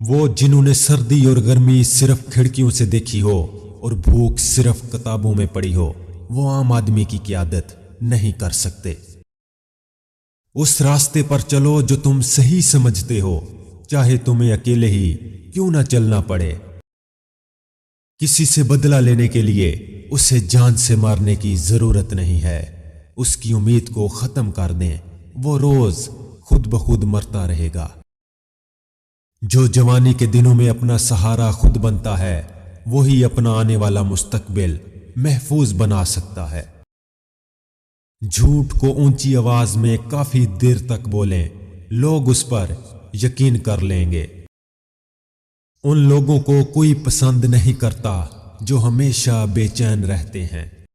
وہ جنہوں نے سردی اور گرمی صرف کھڑکیوں سے دیکھی ہو اور بھوک صرف کتابوں میں پڑھی ہو، وہ عام آدمی کی قیادت نہیں کر سکتے۔ اس راستے پر چلو جو تم صحیح سمجھتے ہو، چاہے تمہیں اکیلے ہی کیوں نہ چلنا پڑے۔ کسی سے بدلہ لینے کے لیے اسے جان سے مارنے کی ضرورت نہیں ہے۔ اس کی امید کو ختم کر دیں، وہ روز خود بخود مرتا رہے گا۔ جو جوانی کے دنوں میں اپنا سہارا خود بنتا ہے، وہی اپنا آنے والا مستقبل محفوظ بنا سکتا ہے۔ جھوٹ کو اونچی آواز میں کافی دیر تک بولیں، لوگ اس پر یقین کر لیں گے۔ ان لوگوں کو کوئی پسند نہیں کرتا جو ہمیشہ بے چین رہتے ہیں۔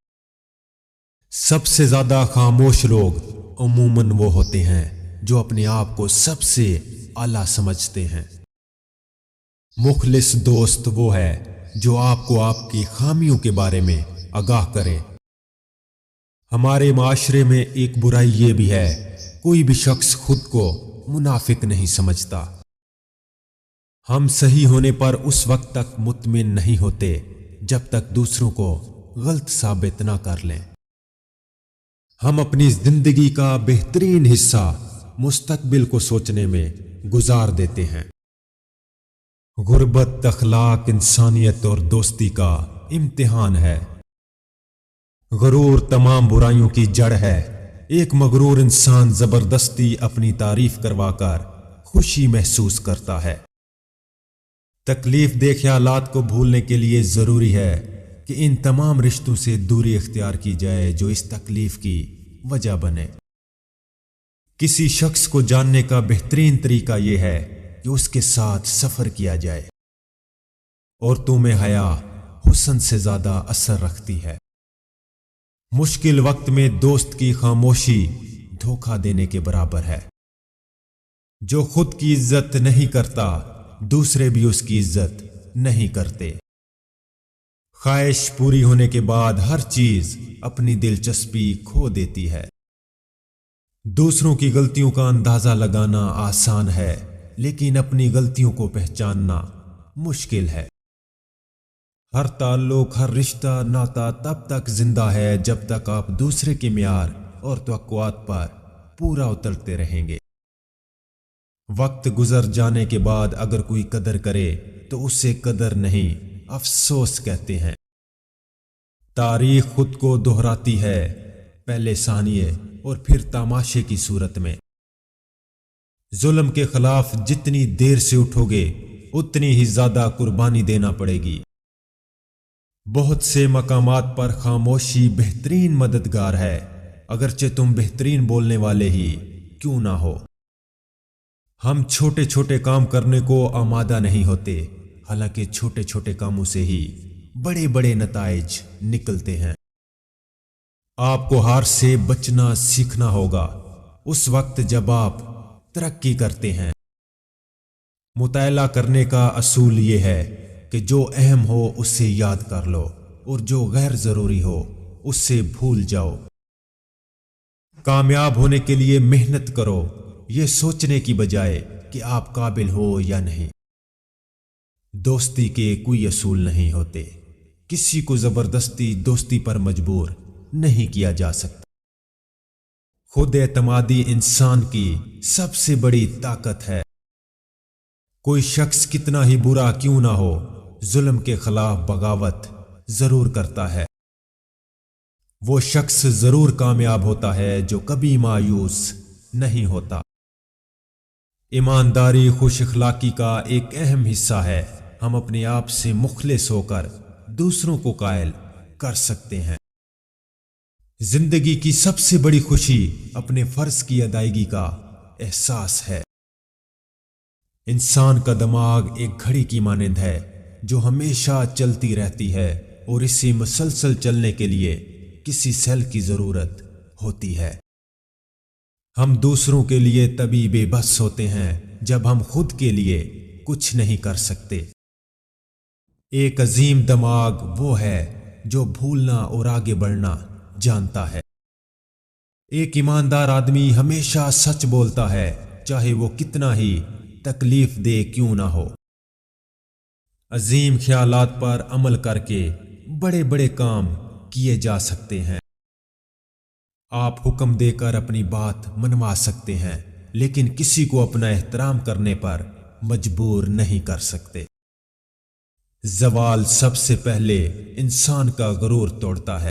سب سے زیادہ خاموش لوگ عموماً وہ ہوتے ہیں جو اپنے آپ کو سب سے اعلیٰ سمجھتے ہیں۔ مخلص دوست وہ ہے جو آپ کو آپ کی خامیوں کے بارے میں آگاہ کرے۔ ہمارے معاشرے میں ایک برائی یہ بھی ہے، کوئی بھی شخص خود کو منافق نہیں سمجھتا۔ ہم صحیح ہونے پر اس وقت تک مطمئن نہیں ہوتے جب تک دوسروں کو غلط ثابت نہ کر لیں۔ ہم اپنی زندگی کا بہترین حصہ مستقبل کو سوچنے میں گزار دیتے ہیں۔ غربت اخلاق، انسانیت اور دوستی کا امتحان ہے۔ غرور تمام برائیوں کی جڑ ہے۔ ایک مغرور انسان زبردستی اپنی تعریف کروا کر خوشی محسوس کرتا ہے۔ تکلیف دہ خیالات کو بھولنے کے لیے ضروری ہے کہ ان تمام رشتوں سے دوری اختیار کی جائے جو اس تکلیف کی وجہ بنے۔ کسی شخص کو جاننے کا بہترین طریقہ یہ ہے کہ اس کے ساتھ سفر کیا جائے۔ عورتوں میں حیا حسن سے زیادہ اثر رکھتی ہے۔ مشکل وقت میں دوست کی خاموشی دھوکہ دینے کے برابر ہے۔ جو خود کی عزت نہیں کرتا، دوسرے بھی اس کی عزت نہیں کرتے۔ خواہش پوری ہونے کے بعد ہر چیز اپنی دلچسپی کھو دیتی ہے۔ دوسروں کی غلطیوں کا اندازہ لگانا آسان ہے، لیکن اپنی غلطیوں کو پہچاننا مشکل ہے۔ ہر تعلق، ہر رشتہ ناتا تب تک زندہ ہے جب تک آپ دوسرے کے معیار اور توقعات پر پورا اترتے رہیں گے۔ وقت گزر جانے کے بعد اگر کوئی قدر کرے تو اسے قدر نہیں، افسوس کہتے ہیں۔ تاریخ خود کو دہراتی ہے، پہلے ثانیے اور پھر تماشے کی صورت میں۔ ظلم کے خلاف جتنی دیر سے اٹھو گے اتنی ہی زیادہ قربانی دینا پڑے گی۔ بہت سے مقامات پر خاموشی بہترین مددگار ہے، اگرچہ تم بہترین بولنے والے ہی کیوں نہ ہو۔ ہم چھوٹے چھوٹے کام کرنے کو آمادہ نہیں ہوتے، حالانکہ چھوٹے چھوٹے کاموں سے ہی بڑے بڑے نتائج نکلتے ہیں۔ آپ کو ہار سے بچنا سیکھنا ہوگا اس وقت جب آپ ترقی کرتے ہیں۔ مطالعہ کرنے کا اصول یہ ہے کہ جو اہم ہو اسے یاد کر لو اور جو غیر ضروری ہو اس سے بھول جاؤ۔ کامیاب ہونے کے لیے محنت کرو، یہ سوچنے کی بجائے کہ آپ قابل ہو یا نہیں۔ دوستی کے کوئی اصول نہیں ہوتے، کسی کو زبردستی دوستی پر مجبور نہیں کیا جا سکتا۔ خود اعتمادی انسان کی سب سے بڑی طاقت ہے۔ کوئی شخص کتنا ہی برا کیوں نہ ہو، ظلم کے خلاف بغاوت ضرور کرتا ہے۔ وہ شخص ضرور کامیاب ہوتا ہے جو کبھی مایوس نہیں ہوتا۔ ایمانداری خوش اخلاقی کا ایک اہم حصہ ہے۔ ہم اپنے آپ سے مخلص ہو کر دوسروں کو قائل کر سکتے ہیں۔ زندگی کی سب سے بڑی خوشی اپنے فرض کی ادائیگی کا احساس ہے۔ انسان کا دماغ ایک گھڑی کی مانند ہے جو ہمیشہ چلتی رہتی ہے اور اسے مسلسل چلنے کے لیے کسی سیل کی ضرورت ہوتی ہے۔ ہم دوسروں کے لیے تبھی بے بس ہوتے ہیں جب ہم خود کے لیے کچھ نہیں کر سکتے۔ ایک عظیم دماغ وہ ہے جو بھولنا اور آگے بڑھنا جانتا ہے۔ ایک ایماندار آدمی ہمیشہ سچ بولتا ہے، چاہے وہ کتنا ہی تکلیف دہ کیوں نہ ہو۔ عظیم خیالات پر عمل کر کے بڑے بڑے کام کیے جا سکتے ہیں۔ آپ حکم دے کر اپنی بات منوا سکتے ہیں، لیکن کسی کو اپنا احترام کرنے پر مجبور نہیں کر سکتے۔ زوال سب سے پہلے انسان کا غرور توڑتا ہے۔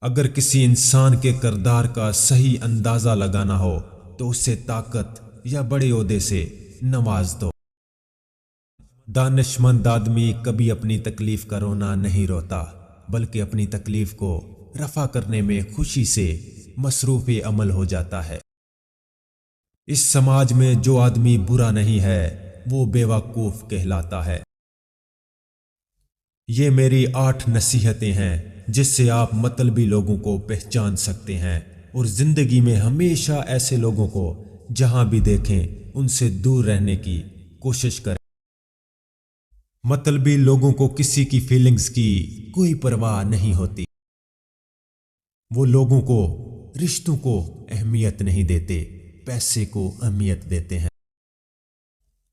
اگر کسی انسان کے کردار کا صحیح اندازہ لگانا ہو تو اسے طاقت یا بڑے عہدے سے نواز دو۔ دانشمند آدمی کبھی اپنی تکلیف کا رونا نہیں روتا، بلکہ اپنی تکلیف کو رفع کرنے میں خوشی سے مصروف عمل ہو جاتا ہے۔ اس سماج میں جو آدمی برا نہیں ہے وہ بے وقوف کہلاتا ہے۔ یہ میری 8 نصیحتیں ہیں جس سے آپ مطلبی لوگوں کو پہچان سکتے ہیں اور زندگی میں ہمیشہ ایسے لوگوں کو جہاں بھی دیکھیں ان سے دور رہنے کی کوشش کریں۔ مطلبی لوگوں کو کسی کی فیلنگز کی کوئی پرواہ نہیں ہوتی۔ وہ لوگوں کو، رشتوں کو اہمیت نہیں دیتے، پیسے کو اہمیت دیتے ہیں۔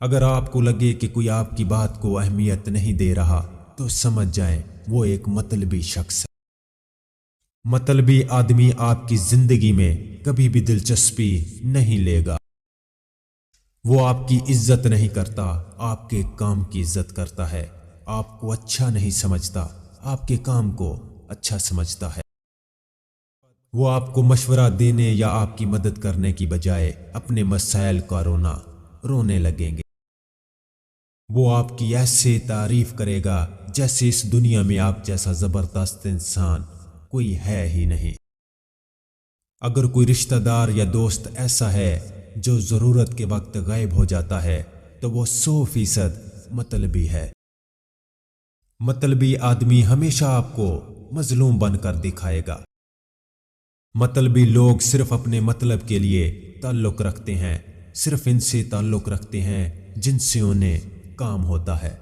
اگر آپ کو لگے کہ کوئی آپ کی بات کو اہمیت نہیں دے رہا تو سمجھ جائیں وہ ایک مطلبی شخص ہے۔ مطلبی آدمی آپ کی زندگی میں کبھی بھی دلچسپی نہیں لے گا۔ وہ آپ کی عزت نہیں کرتا، آپ کے کام کی عزت کرتا ہے۔ آپ کو اچھا نہیں سمجھتا، آپ کے کام کو اچھا سمجھتا ہے۔ وہ آپ کو مشورہ دینے یا آپ کی مدد کرنے کی بجائے اپنے مسائل کا رونے لگیں گے۔ وہ آپ کی ایسے تعریف کرے گا جیسے اس دنیا میں آپ جیسا زبردست انسان کوئی ہے ہی نہیں۔ اگر کوئی رشتہ دار یا دوست ایسا ہے جو ضرورت کے وقت غائب ہو جاتا ہے تو وہ 100% مطلبی ہے۔ مطلبی آدمی ہمیشہ آپ کو مظلوم بن کر دکھائے گا۔ مطلبی لوگ صرف اپنے مطلب کے لیے تعلق رکھتے ہیں، صرف ان سے تعلق رکھتے ہیں جن سے انہیں کام ہوتا ہے۔